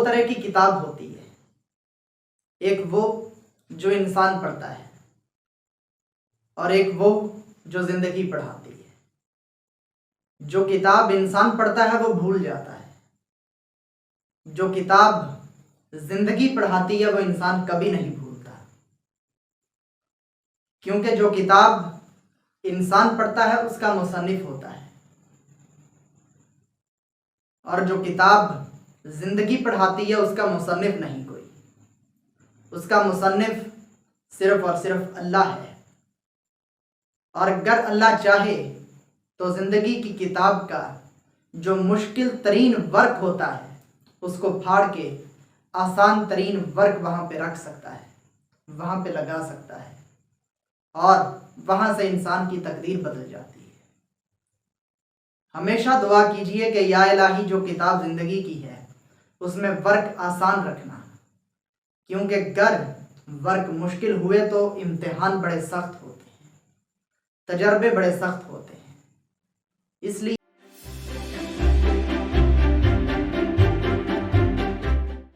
دو طرح کی کتاب ہوتی ہے، ایک وہ جو انسان پڑھتا ہے اور ایک وہ جو زندگی پڑھاتی ہے۔ جو کتاب انسان پڑھتا ہے وہ بھول جاتا ہے، جو کتاب زندگی پڑھاتی ہے وہ انسان کبھی نہیں بھولتا، کیونکہ جو کتاب انسان پڑھتا ہے اس کا مصنف ہوتا ہے، اور جو کتاب زندگی پڑھاتی ہے اس کا مصنف نہیں کوئی، اس کا مصنف صرف اور صرف اللہ ہے۔ اور اگر اللہ چاہے تو زندگی کی کتاب کا جو مشکل ترین ورق ہوتا ہے اس کو پھاڑ کے آسان ترین ورق وہاں پہ رکھ سکتا ہے، وہاں پہ لگا سکتا ہے، اور وہاں سے انسان کی تقدیر بدل جاتی ہے۔ ہمیشہ دعا کیجئے کہ یا الہی جو کتاب زندگی کی ہے اس میں ورق آسان رکھنا، کیونکہ گر ورق مشکل ہوئے تو امتحان بڑے سخت ہوتے ہیں، تجربے بڑے سخت ہوتے ہیں، اس لیے